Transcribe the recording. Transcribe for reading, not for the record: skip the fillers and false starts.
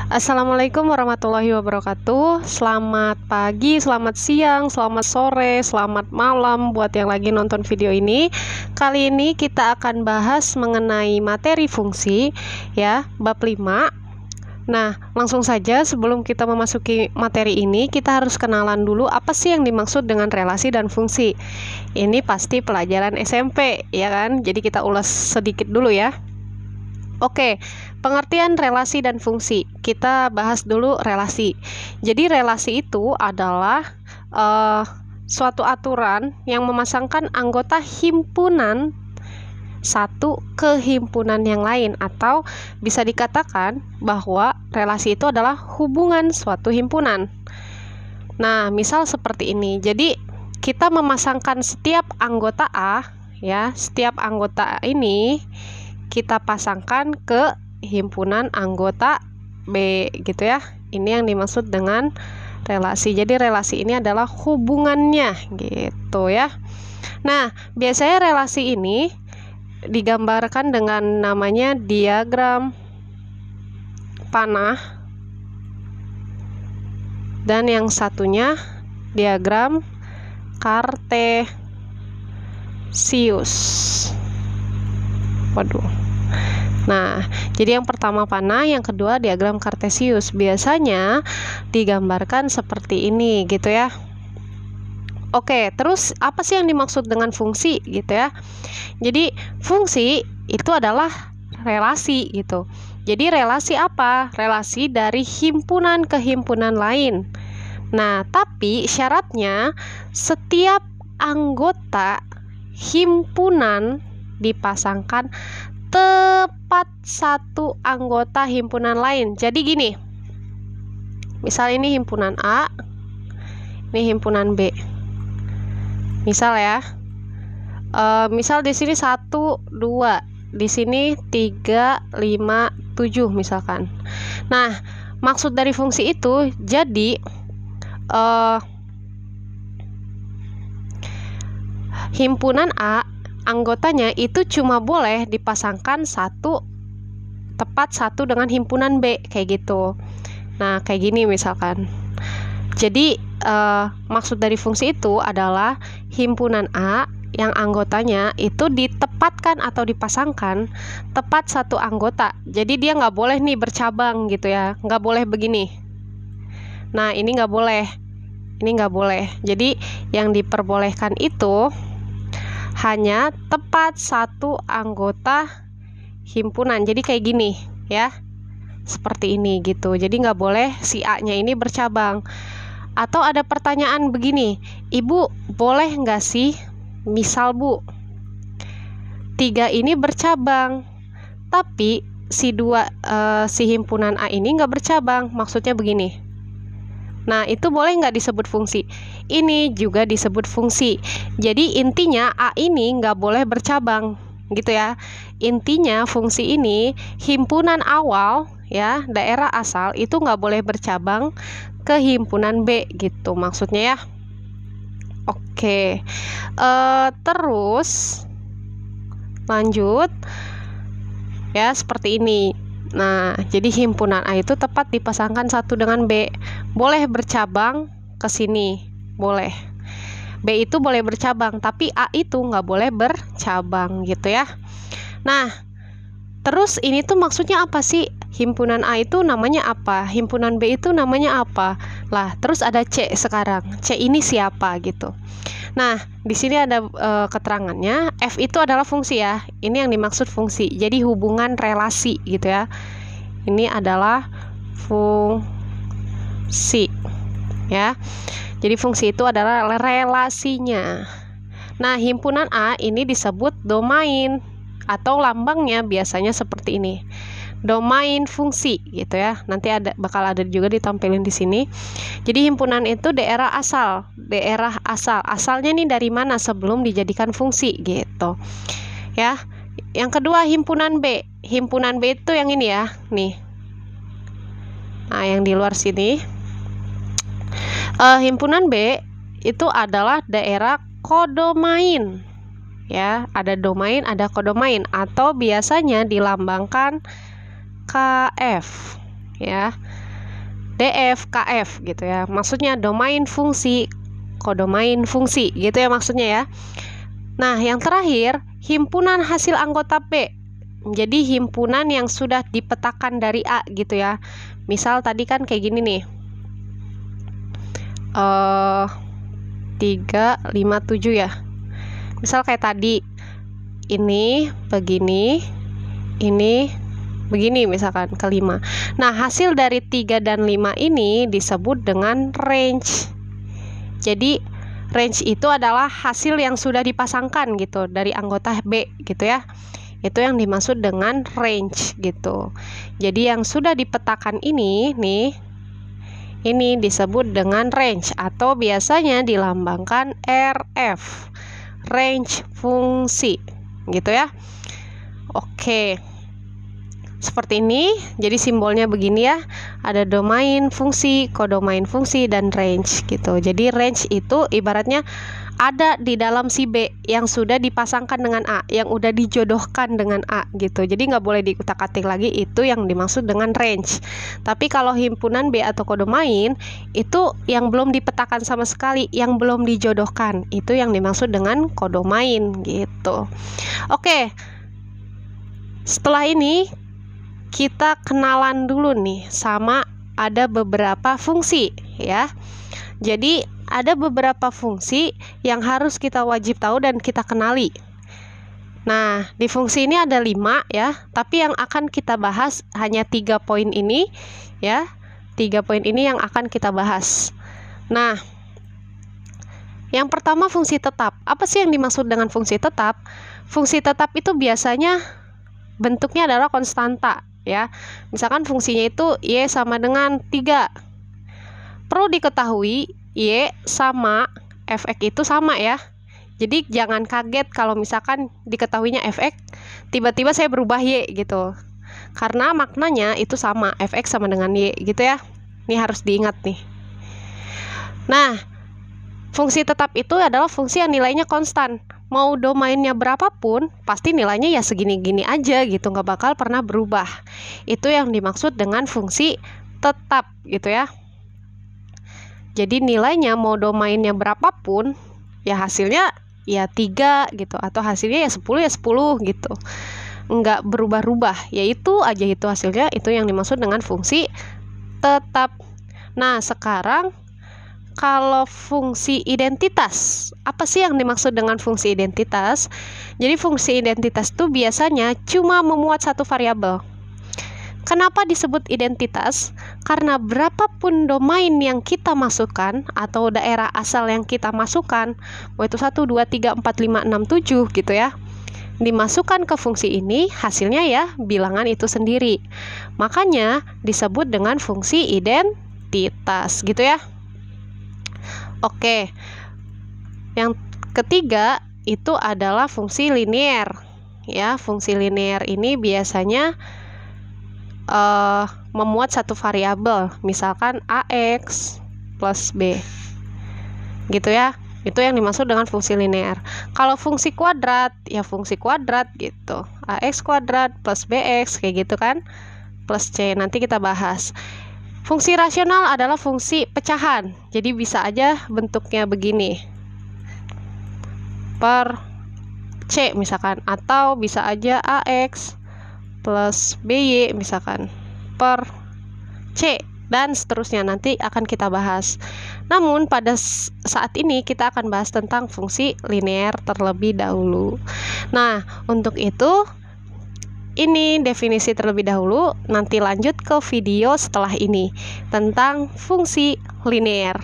Assalamualaikum warahmatullahi wabarakatuh. Selamat pagi, selamat siang, selamat sore, selamat malam buat yang lagi nonton video ini. Kali ini kita akan bahas mengenai materi fungsi ya, bab 5. Nah, langsung saja sebelum kita memasuki materi ini, kita harus kenalan dulu apa sih yang dimaksud dengan relasi dan fungsi. Ini pasti pelajaran SMP ya kan? Jadi kita ulas sedikit dulu ya. Oke, pengertian relasi dan fungsi. Kita bahas dulu relasi. Jadi relasi itu adalah suatu aturan yang memasangkan anggota himpunan satu ke himpunan yang lain, atau bisa dikatakan bahwa relasi itu adalah hubungan suatu himpunan. Nah, misal seperti ini. Jadi kita memasangkan setiap anggota A ya, setiap anggota ini kita pasangkan ke himpunan anggota B gitu ya. Ini yang dimaksud dengan relasi. Jadi relasi ini adalah hubungannya gitu ya. Nah, biasanya relasi ini digambarkan dengan namanya diagram panah, dan yang satunya diagram kartesius. Nah, jadi yang pertama panah, yang kedua diagram kartesius. Biasanya digambarkan seperti ini gitu ya. Oke, terus apa sih yang dimaksud dengan fungsi gitu ya? Jadi fungsi itu adalah relasi gitu. Jadi relasi apa? Relasi dari himpunan ke himpunan lain. Nah, tapi syaratnya setiap anggota himpunan dipasangkan tepat satu anggota himpunan lain. Jadi gini, misal ini himpunan A, ini himpunan B. Misal ya, misal di sini 1, 2, di sini 3, 5, 7 misalkan. Nah, maksud dari fungsi itu jadi himpunan A anggotanya itu cuma boleh dipasangkan tepat satu dengan himpunan B kayak gitu. Nah, kayak gini misalkan. Jadi maksud dari fungsi itu adalah himpunan A yang anggotanya itu ditepatkan atau dipasangkan tepat satu anggota. Jadi dia nggak boleh nih bercabang gitu ya, nggak boleh begini. Nah, ini nggak boleh, ini nggak boleh. Jadi yang diperbolehkan itu hanya tepat satu anggota himpunan. Jadi kayak gini ya, seperti ini gitu. Jadi nggak boleh si A-nya ini bercabang. Atau ada pertanyaan begini, Ibu boleh nggak sih, misal Bu, 3 ini bercabang, tapi si himpunan A ini nggak bercabang. Maksudnya begini. Nah, itu boleh nggak disebut fungsi? Ini juga disebut fungsi. Jadi intinya A ini nggak boleh bercabang gitu ya. Intinya fungsi ini himpunan awal ya, daerah asal itu nggak boleh bercabang ke himpunan B gitu maksudnya ya. Oke, terus lanjut ya, seperti ini. Nah, jadi himpunan A itu tepat dipasangkan satu dengan B. Boleh bercabang ke sini, boleh. B itu boleh bercabang, tapi A itu nggak boleh bercabang gitu ya. Nah, terus ini tuh maksudnya apa sih? Himpunan A itu namanya apa? Himpunan B itu namanya apa? Lah, terus ada C sekarang. C ini siapa gitu. Nah, di sini ada keterangannya. F itu adalah fungsi ya. Ini yang dimaksud fungsi. Jadi hubungan relasi gitu ya. Ini adalah fungsi ya. Jadi fungsi itu adalah relasinya. Nah, himpunan A ini disebut domain atau lambangnya biasanya seperti ini. Domain fungsi gitu ya. Nanti bakal ada juga ditampilin di sini. Jadi himpunan itu daerah asal. Asalnya nih dari mana sebelum dijadikan fungsi gitu. Ya. Yang kedua himpunan B. Himpunan B itu yang ini ya, nih. Nah, yang di luar sini. Himpunan B itu adalah daerah kodomain. Ya, ada domain, ada kodomain, atau biasanya dilambangkan KF ya. DF, KF gitu ya. Maksudnya domain fungsi, kodomain fungsi gitu ya maksudnya ya. Nah, yang terakhir, himpunan hasil anggota B. Jadi himpunan yang sudah dipetakan dari A gitu ya. Misal tadi kan kayak gini nih. 3, 5, 7 ya. Misal kayak tadi, ini begini, ini begini misalkan kelima. Nah, hasil dari 3 dan 5 ini disebut dengan range. Jadi range itu adalah hasil yang sudah dipasangkan gitu dari anggota B gitu ya. Itu yang dimaksud dengan range gitu. Jadi yang sudah dipetakan ini nih, ini disebut dengan range atau biasanya dilambangkan RF. Range fungsi gitu ya. Oke. Seperti ini. Jadi simbolnya begini ya. Ada domain fungsi, kodomain fungsi, dan range gitu. Jadi range itu ibaratnya ada di dalam si B yang sudah dipasangkan dengan A, yang udah dijodohkan dengan A gitu. Jadi nggak boleh diutak-atik lagi, itu yang dimaksud dengan range. Tapi kalau himpunan B atau kodomain itu yang belum dipetakan sama sekali, yang belum dijodohkan, itu yang dimaksud dengan kodomain gitu. Oke. Setelah ini kita kenalan dulu nih sama ada beberapa fungsi ya. Jadi ada beberapa fungsi yang harus kita wajib tahu dan kita kenali. Nah, di fungsi ini ada 5 ya, tapi yang akan kita bahas hanya 3 poin ini ya. 3 poin ini yang akan kita bahas. Nah, yang pertama fungsi tetap. Apa sih yang dimaksud dengan fungsi tetap? Fungsi tetap itu biasanya bentuknya adalah konstanta ya. Misalkan fungsinya itu Y sama dengan 3. Perlu diketahui Y sama Fx itu sama ya. Jadi jangan kaget kalau misalkan diketahuinya Fx, tiba-tiba saya berubah Y gitu. Karena maknanya itu sama, Fx sama dengan Y gitu ya. Ini harus diingat nih. Nah, fungsi tetap itu adalah fungsi yang nilainya konstan. Mau domainnya berapapun, pasti nilainya ya segini-gini aja gitu, nggak bakal pernah berubah. Itu yang dimaksud dengan fungsi tetap gitu ya. Jadi nilainya mau domainnya berapapun, ya hasilnya ya 3 gitu, atau hasilnya ya 10 gitu. Nggak berubah-ubah, yaitu aja itu hasilnya, itu yang dimaksud dengan fungsi tetap. Nah, sekarang kalau fungsi identitas, apa sih yang dimaksud dengan fungsi identitas? Jadi fungsi identitas itu biasanya cuma memuat satu variabel. Kenapa disebut identitas? Karena berapapun domain yang kita masukkan atau daerah asal yang kita masukkan, yaitu 1, 2, 3, 4, 5, 6, 7 gitu ya, dimasukkan ke fungsi ini, hasilnya ya bilangan itu sendiri. Makanya disebut dengan fungsi identitas gitu ya. Oke, yang ketiga itu adalah fungsi linear ya. Fungsi linear ini biasanya memuat satu variabel, misalkan AX plus B gitu ya. Itu yang dimaksud dengan fungsi linear. Kalau fungsi kuadrat, ya fungsi kuadrat gitu, AX kuadrat plus BX kayak gitu kan, plus C, nanti kita bahas. Fungsi rasional adalah fungsi pecahan, jadi bisa aja bentuknya begini per C misalkan, atau bisa aja AX plus BY misalkan per C, dan seterusnya, nanti akan kita bahas. Namun pada saat ini kita akan bahas tentang fungsi linear terlebih dahulu. Nah, untuk itu ini definisi terlebih dahulu, nanti lanjut ke video setelah ini tentang fungsi linear.